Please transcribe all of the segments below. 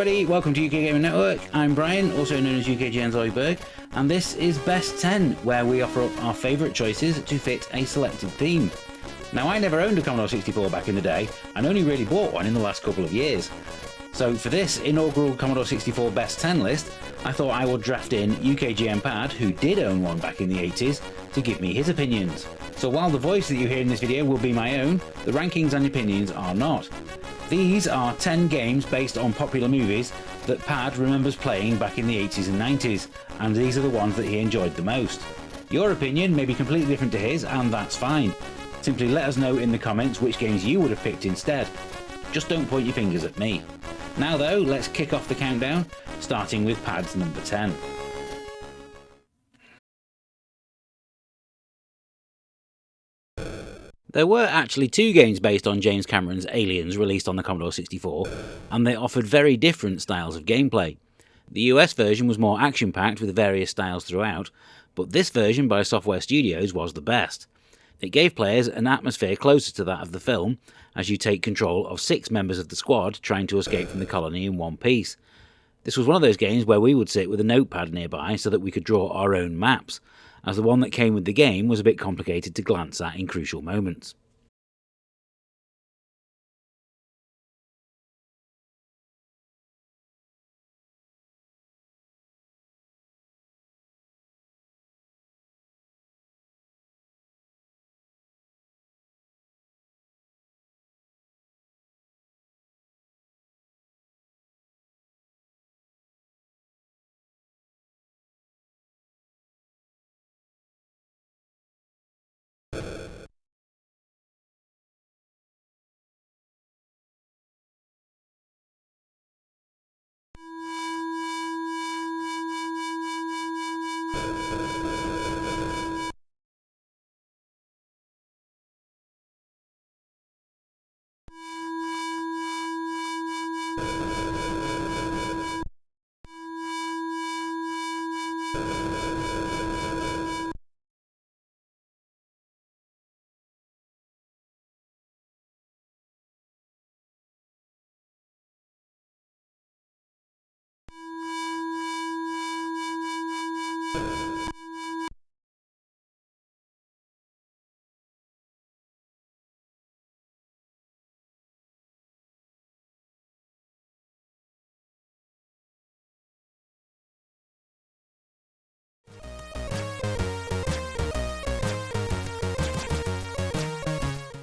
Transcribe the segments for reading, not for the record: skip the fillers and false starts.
everybody, welcome to UKGN Network. I'm Brian, also known as UKGN Zoidberg, and this is Best 10, where we offer up our favourite choices to fit a selected theme. Now, I never owned a Commodore 64 back in the day, and only really bought one in the last couple of years. So for this inaugural Commodore 64 Best 10 list, I thought I would draft in UKGN Pad, who did own one back in the 80s, to give me his opinions. So while the voice that you hear in this video will be my own, the rankings and opinions are not. These are 10 games based on popular movies that Pad remembers playing back in the 80s and 90s, and these are the ones that he enjoyed the most. Your opinion may be completely different to his, and that's fine. Simply let us know in the comments which games you would have picked instead. Just don't point your fingers at me. Now though, let's kick off the countdown, starting with Pad's number 10. There were actually two games based on James Cameron's Aliens released on the Commodore 64, and they offered very different styles of gameplay. The US version was more action-packed with various styles throughout, but this version by Software Studios was the best. It gave players an atmosphere closer to that of the film, as you take control of 6 members of the squad trying to escape from the colony in one piece. This was one of those games where we would sit with a notepad nearby so that we could draw our own maps, as the one that came with the game was a bit complicated to glance at in crucial moments.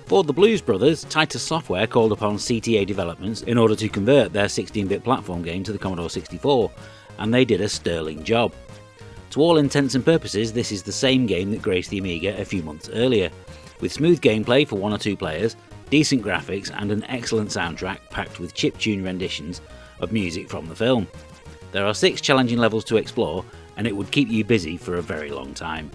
For the Blues Brothers, Titus Software called upon CTA Developments in order to convert their 16-bit platform game to the Commodore 64, and they did a sterling job. To all intents and purposes, this is the same game that graced the Amiga a few months earlier, with smooth gameplay for 1 or 2 players, decent graphics and an excellent soundtrack packed with chiptune renditions of music from the film. There are 6 challenging levels to explore, and it would keep you busy for a very long time.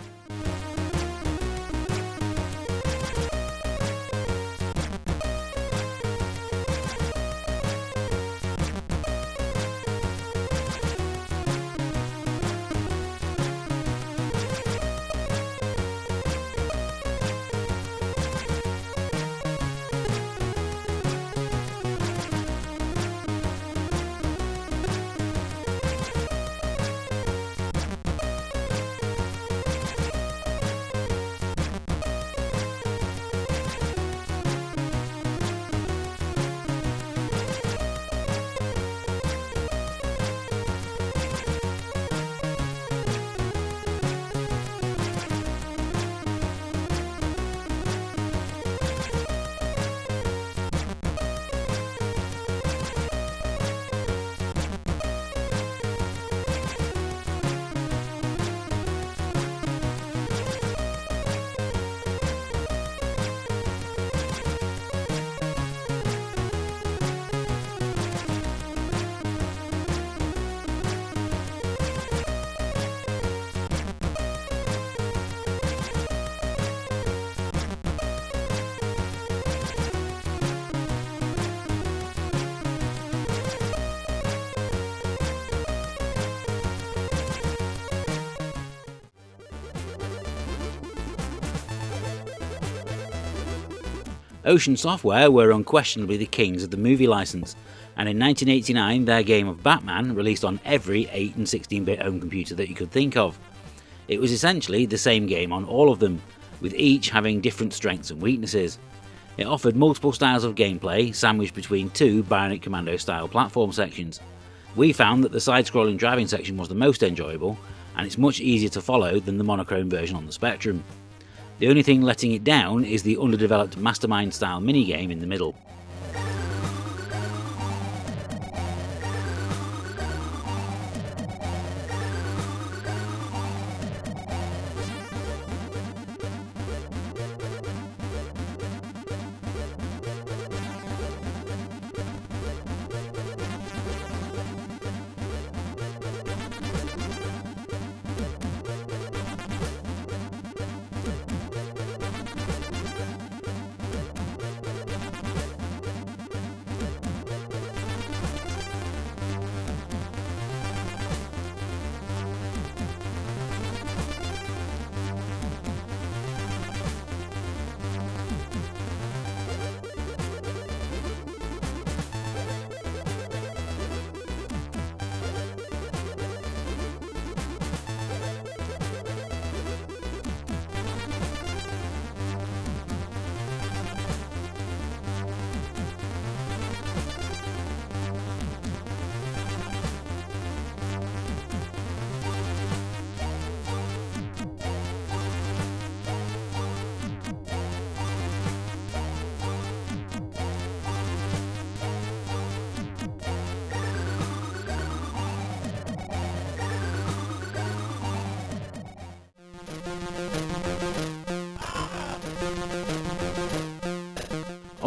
Ocean Software were unquestionably the kings of the movie license, and in 1989 their game of Batman released on every 8 and 16-bit home computer that you could think of. It was essentially the same game on all of them, with each having different strengths and weaknesses. It offered multiple styles of gameplay, sandwiched between two Bionic Commando style platform sections. We found that the side-scrolling driving section was the most enjoyable, and it's much easier to follow than the monochrome version on the Spectrum. The only thing letting it down is the underdeveloped Mastermind style minigame in the middle.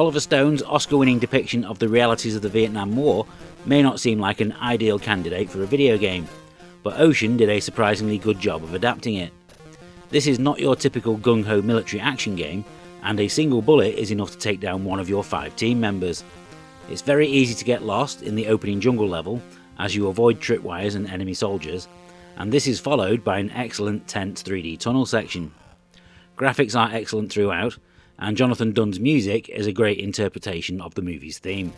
Oliver Stone's Oscar-winning depiction of the realities of the Vietnam War may not seem like an ideal candidate for a video game, but Ocean did a surprisingly good job of adapting it. This is not your typical gung-ho military action game, and a single bullet is enough to take down one of your 5 team members. It's very easy to get lost in the opening jungle level as you avoid tripwires and enemy soldiers, and this is followed by an excellent tense 3D tunnel section. Graphics are excellent throughout, and Jonathan Dunn's music is a great interpretation of the movie's theme.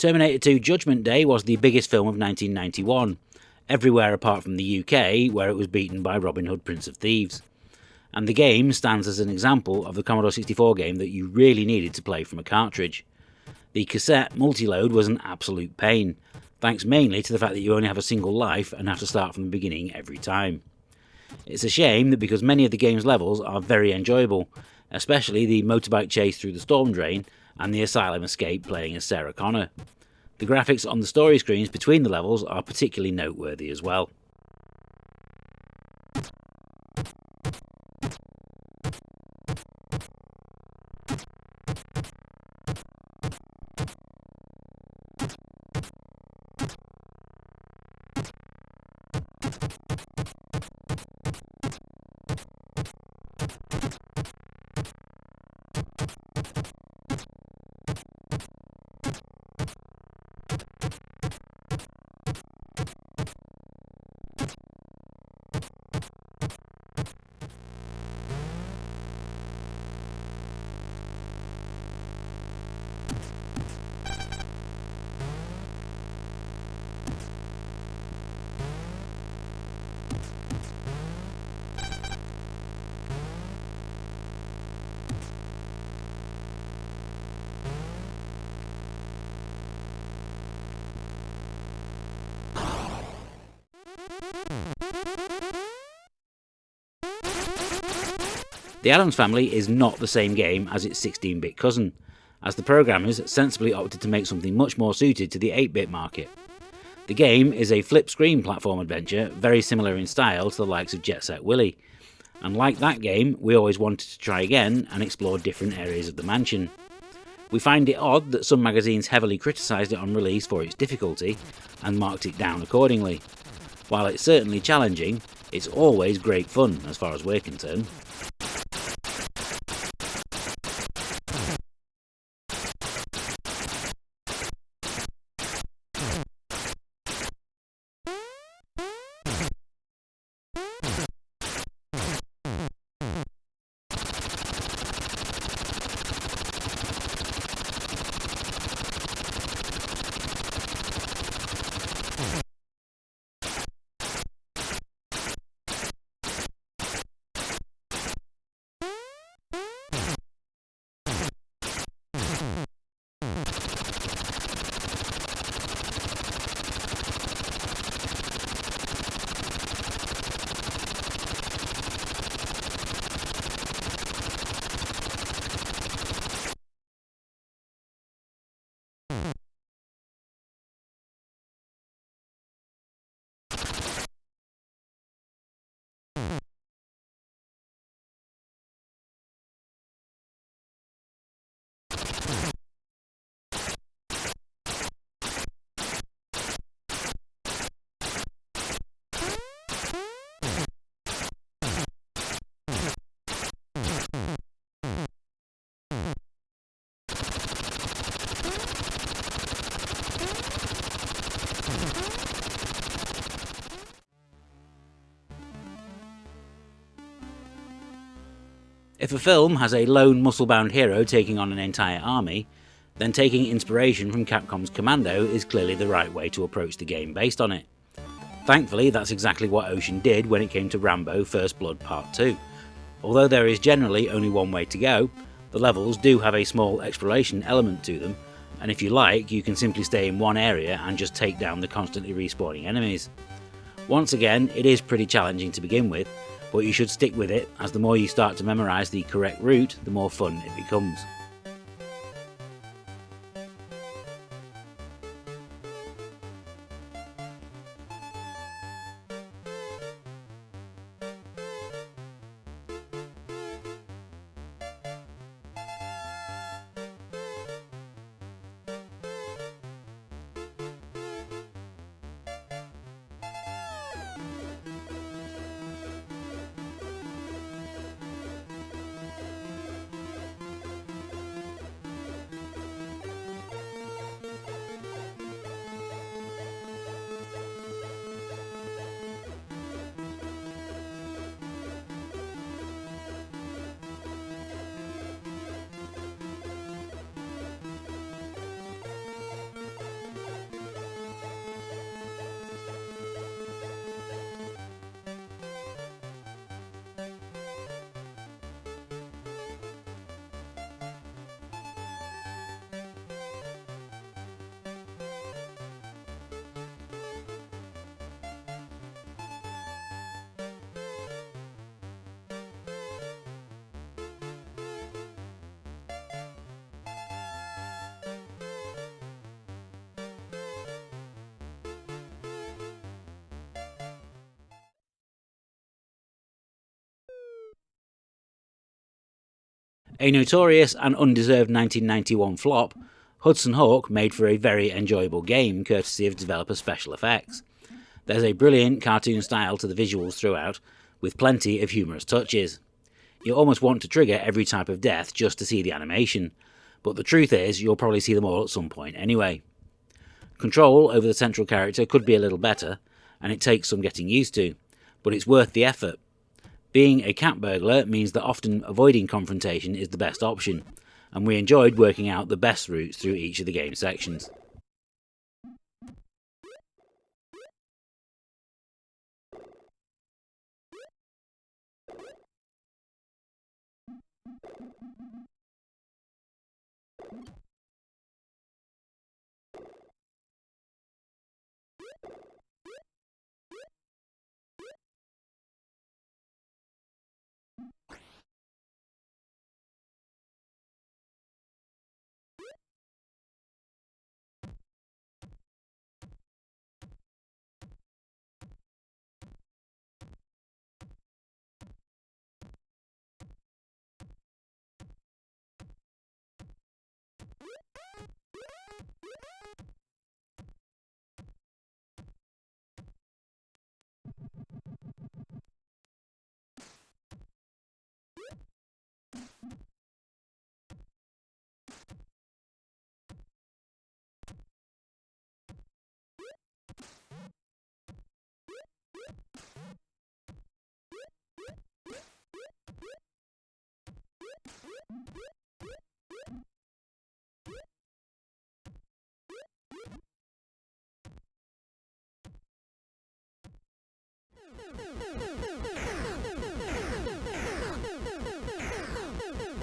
Terminator 2 Judgment Day was the biggest film of 1991, everywhere apart from the UK, where it was beaten by Robin Hood Prince of Thieves. And the game stands as an example of the Commodore 64 game that you really needed to play from a cartridge. The cassette multi-load was an absolute pain, thanks mainly to the fact that you only have a single life and have to start from the beginning every time. It's a shame that because many of the game's levels are very enjoyable, especially the motorbike chase through the storm drain and the asylum escape playing as Sarah Connor. The graphics on the story screens between the levels are particularly noteworthy as well. The Addams Family is not the same game as its 16-bit cousin, as the programmers sensibly opted to make something much more suited to the 8-bit market. The game is a flip-screen platform adventure very similar in style to the likes of Jet Set Willy, and like that game, we always wanted to try again and explore different areas of the mansion. We find it odd that some magazines heavily criticised it on release for its difficulty and marked it down accordingly. While it's certainly challenging, it's always great fun as far as we're concerned. If a film has a lone muscle-bound hero taking on an entire army, then taking inspiration from Capcom's Commando is clearly the right way to approach the game based on it. Thankfully, that's exactly what Ocean did when it came to Rambo First Blood Part 2. Although there is generally only one way to go, the levels do have a small exploration element to them, and if you like, you can simply stay in one area and just take down the constantly respawning enemies. Once again, it is pretty challenging to begin with, but you should stick with it, as the more you start to memorise the correct route, the more fun it becomes. A notorious and undeserved 1991 flop, Hudson Hawk made for a very enjoyable game courtesy of developer Special Effects. There's a brilliant cartoon style to the visuals throughout, with plenty of humorous touches. You almost want to trigger every type of death just to see the animation, but the truth is you'll probably see them all at some point anyway. Control over the central character could be a little better, and it takes some getting used to, but it's worth the effort. Being a cat burglar means that often avoiding confrontation is the best option, and we enjoyed working out the best routes through each of the game sections.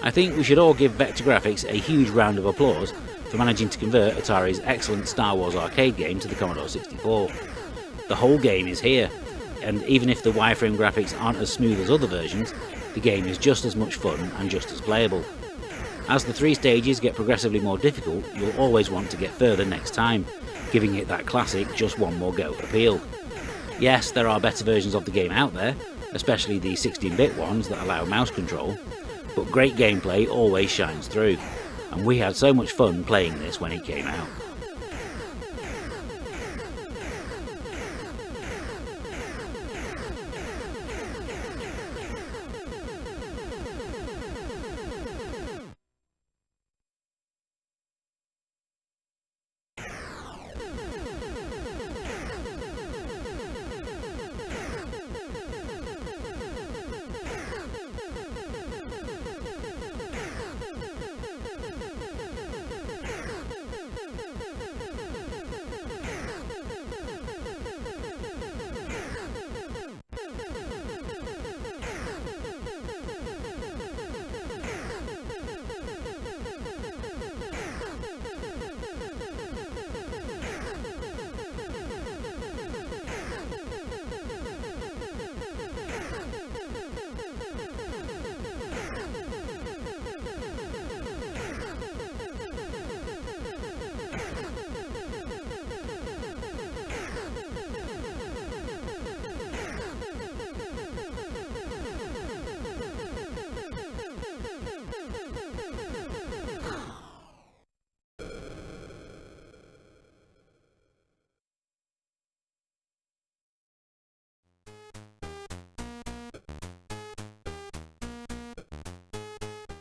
I think we should all give Vector Graphics a huge round of applause for managing to convert Atari's excellent Star Wars arcade game to the Commodore 64. The whole game is here, and even if the wireframe graphics aren't as smooth as other versions, the game is just as much fun and just as playable. As the 3 stages get progressively more difficult, you'll always want to get further next time, giving it that classic just one more go appeal. Yes, there are better versions of the game out there, especially the 16-bit ones that allow mouse control, but great gameplay always shines through, and we had so much fun playing this when it came out.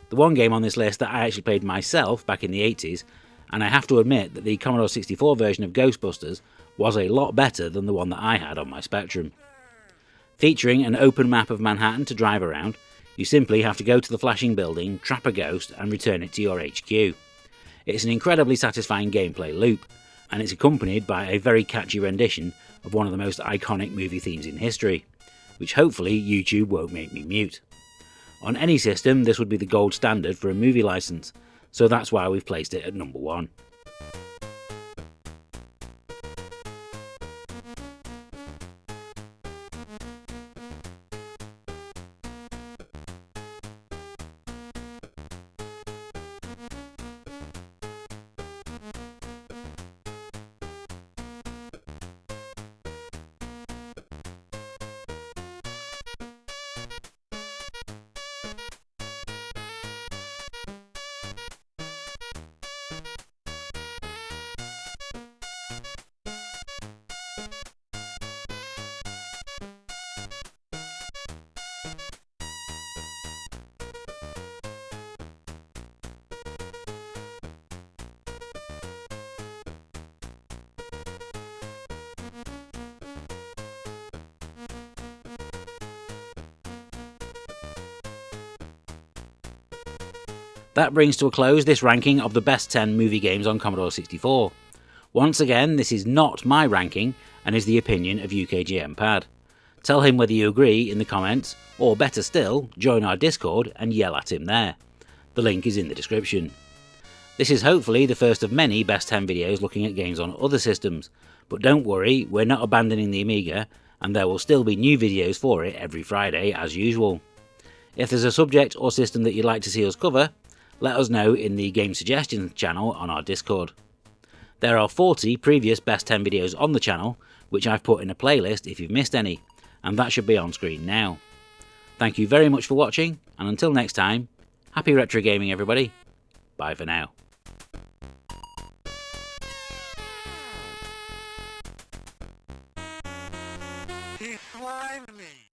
The one game on this list that I actually played myself back in the 80s, and I have to admit that the Commodore 64 version of Ghostbusters was a lot better than the one that I had on my Spectrum. Featuring an open map of Manhattan to drive around, you simply have to go to the flashing building, trap a ghost and return it to your HQ. It's an incredibly satisfying gameplay loop, and it's accompanied by a very catchy rendition of one of the most iconic movie themes in history, which hopefully YouTube won't make me mute. On any system, this would be the gold standard for a movie license, so that's why we've placed it at number 1. That brings to a close this ranking of the best 10 movie games on Commodore 64. Once again, this is not my ranking and is the opinion of UKGN Pad. Tell him whether you agree in the comments, or better still, join our Discord and yell at him there. The link is in the description. This is hopefully the first of many best 10 videos looking at games on other systems, but don't worry, we're not abandoning the Amiga, and there will still be new videos for it every Friday as usual. If there's a subject or system that you'd like to see us cover, let us know in the Game Suggestions channel on our Discord. There are 40 previous best 10 videos on the channel, which I've put in a playlist if you've missed any, and that should be on screen now. Thank you very much for watching, and until next time, happy retro gaming everybody. Bye for now. He slimed me.